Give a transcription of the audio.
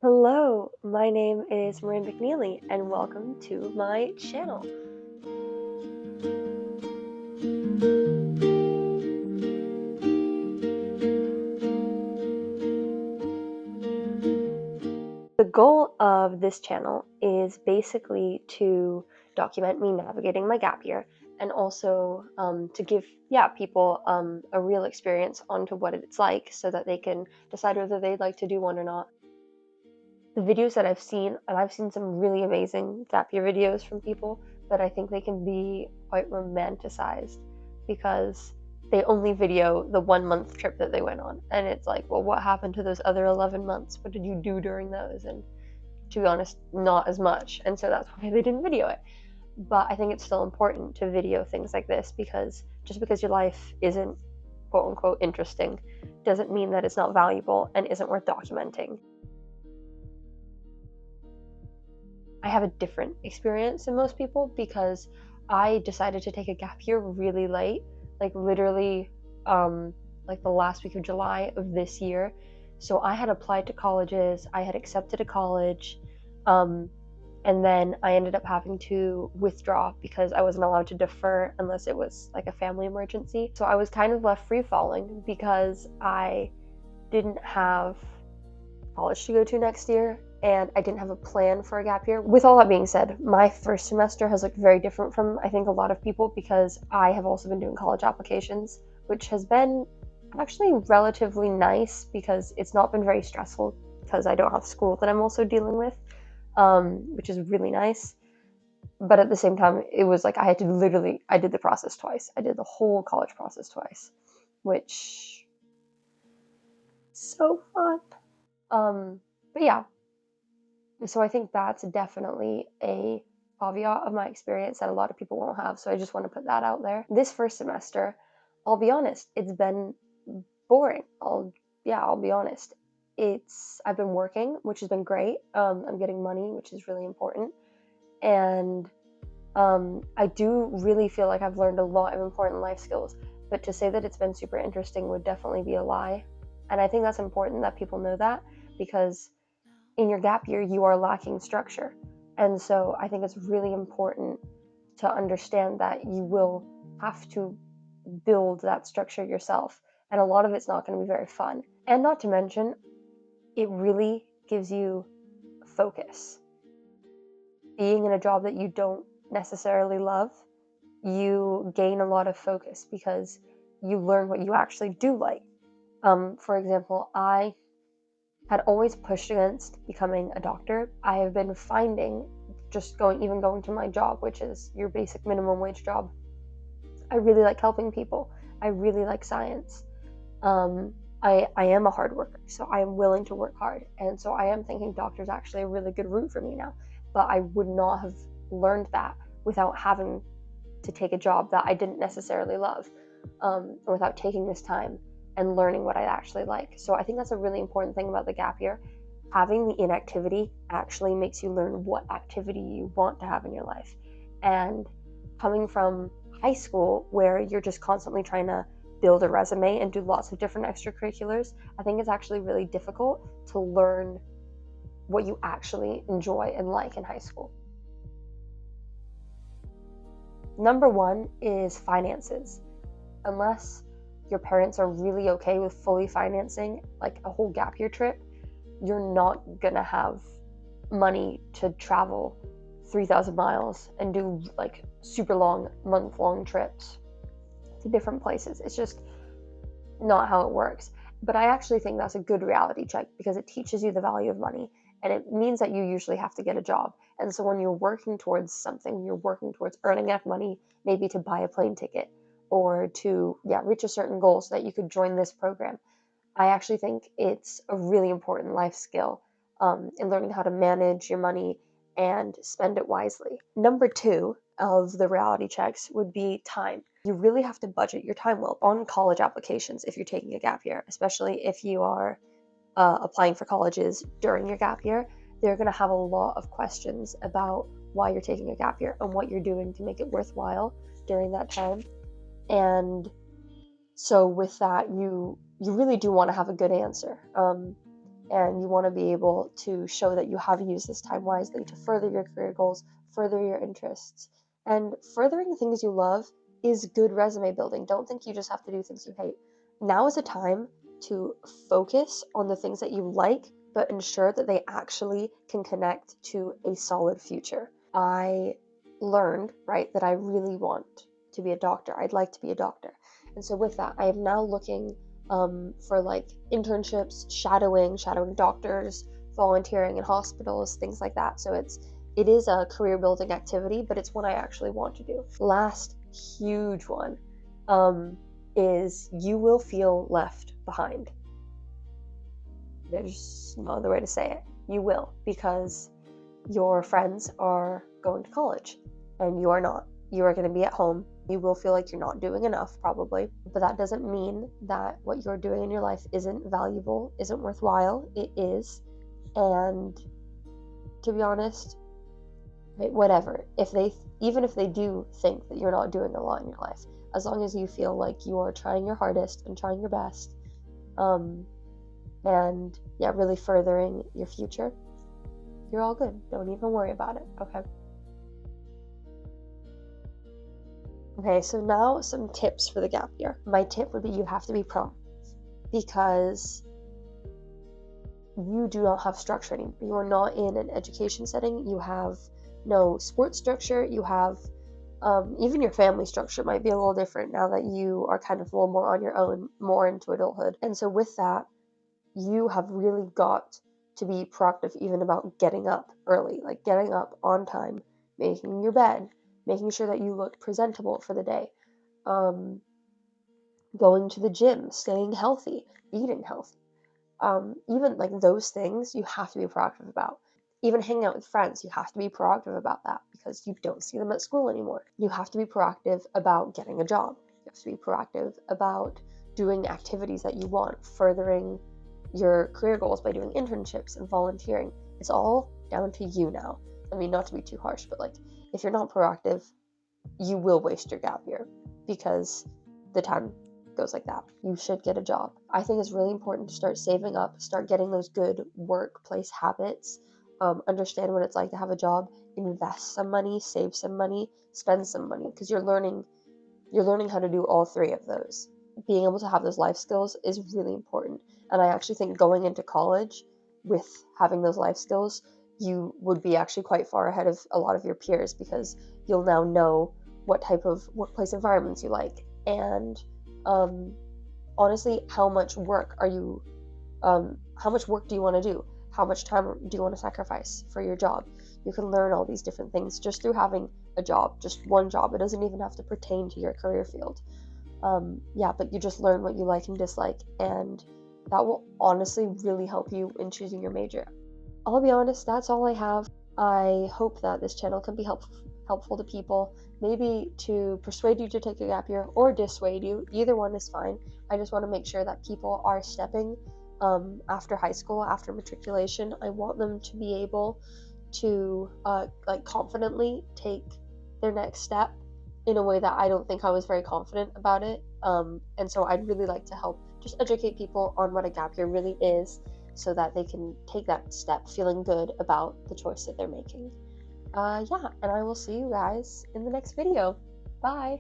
Hello, my name is Marin McNeely, and welcome to my channel. The goal of this channel is basically to document me navigating my gap year and also to give people a real experience onto what it's like so that they can decide whether they'd like to do one or not. The videos that I've seen, and I've seen some really amazing gap year videos from people, but I think they can be quite romanticized because they only video the 1 month trip that they went on. And it's like, well, what happened to those other 11 months? What did you do during those? And to be honest, not as much. And so that's why they didn't video it. But I think it's still important to video things like this because just because your life isn't quote unquote interesting doesn't mean that it's not valuable and isn't worth documenting. I have a different experience than most people because I decided to take a gap year really late, like literally like the last week of July of this year. So I had applied to colleges, I had accepted a college, and then I ended up having to withdraw because I wasn't allowed to defer unless it was like a family emergency. So I was kind of left free falling because I didn't have college to go to next year and I didn't have a plan for a gap year. With all that being said, my first semester has looked very different from I think a lot of people because I have also been doing college applications, which has been actually relatively nice because it's not been very stressful because I don't have school that I'm also dealing with, which is really nice. But at the same time, it was like I did the process twice. I did the whole college process twice, which so fun. But yeah, so I think that's definitely a caveat of my experience that a lot of people won't have. So I just want to put that out there. This first semester, I'll be honest, it's been boring. I'll be honest. I've been working, which has been great. I'm getting money, which is really important. And I do really feel like I've learned a lot of important life skills. But to say that it's been super interesting would definitely be a lie. And I think that's important that people know that because in your gap year, you are lacking structure. And so I think it's really important to understand that you will have to build that structure yourself. And a lot of it's not going to be very fun. And not to mention, it really gives you focus. Being in a job that you don't necessarily love, you gain a lot of focus because you learn what you actually do like. For example, I had always pushed against becoming a doctor. I have been finding just going to my job, which is your basic minimum wage job. I really like helping people. I really like science. I am a hard worker, so I am willing to work hard. And so I am thinking doctor's actually a really good route for me now. But I would not have learned that without having to take a job that I didn't necessarily love, without taking this time and learning what I actually like. So I think that's a really important thing about the gap year. Having the inactivity actually makes you learn what activity you want to have in your life. And coming from high school where you're just constantly trying to build a resume and do lots of different extracurriculars, I think it's actually really difficult to learn what you actually enjoy and like in high school. Number one is finances. Unless your parents are really okay with fully financing like a whole gap year trip, you're not gonna have money to travel 3,000 miles and do like super long, month-long trips to different places. It's just not how it works. But I actually think that's a good reality check because it teaches you the value of money and it means that you usually have to get a job. And so when you're working towards something, you're working towards earning enough money maybe to buy a plane ticket or to reach a certain goal so that you could join this program. I actually think it's a really important life skill in learning how to manage your money and spend it wisely. Number two of the reality checks would be time. You really have to budget your time well on college applications if you're taking a gap year, especially if you are applying for colleges during your gap year. They're going to have a lot of questions about why you're taking a gap year and what you're doing to make it worthwhile during that time. And so with that, you really do want to have a good answer. and you want to be able to show that you have used this time wisely to further your career goals, further your interests. And furthering the things you love is good resume building. Don't think you just have to do things you hate. Now is a time to focus on the things that you like, but ensure that they actually can connect to a solid future. I learned, right, that I really want to be a doctor. I'd like to be a doctor. And so with that, I am now looking for like internships, shadowing doctors, volunteering in hospitals, things like that. So it is a career building activity, but it's one I actually want to do. Last huge one is you will feel left behind. There's no other way to say it. You will, because your friends are going to college and you are not. You are going to be at home. You will feel like you're not doing enough, probably, but that doesn't mean that what you're doing in your life isn't valuable, isn't worthwhile. It is. And to be honest, whatever, even if they do think that you're not doing a lot in your life, as long as you feel like you are trying your hardest and trying your best, and yeah, really furthering your future, you're all good. Don't even worry about it, okay? Okay, so now some tips for the gap year. My tip would be you have to be proactive, because you do not have structure anymore. You are not in an education setting. You have no sports structure. You have even your family structure might be a little different now that you are kind of a little more on your own, more into adulthood. And so with that, you have really got to be proactive even about getting up early, like getting up on time, making your bed, making sure that you look presentable for the day, going to the gym, staying healthy, eating healthy. Even like those things you have to be proactive about. Even hanging out with friends, you have to be proactive about that because you don't see them at school anymore. You have to be proactive about getting a job. You have to be proactive about doing activities that you want, furthering your career goals by doing internships and volunteering. It's all down to you now. I mean, not to be too harsh, but like if you're not proactive, you will waste your gap year because the time goes like that. You should get a job. I think it's really important to start saving up, start getting those good workplace habits, understand what it's like to have a job, invest some money, save some money, spend some money, because you're learning how to do all three of those. Being able to have those life skills is really important. And I actually think going into college with having those life skills, you would be actually quite far ahead of a lot of your peers because you'll now know what type of workplace environments you like, and honestly, how much work do you want to do? How much time do you want to sacrifice for your job? You can learn all these different things just through having a job, just one job. It doesn't even have to pertain to your career field. But you just learn what you like and dislike, and that will honestly really help you in choosing your major. I'll be honest, that's all I have. I hope that this channel can be helpful to people, maybe to persuade you to take a gap year or dissuade you. Either one is fine. I just want to make sure that people are stepping after high school, after matriculation. I want them to be able to confidently take their next step in a way that I don't think I was very confident about it. And so I'd really like to help just educate people on what a gap year really is, so that they can take that step feeling good about the choice that they're making. And I will see you guys in the next video. Bye!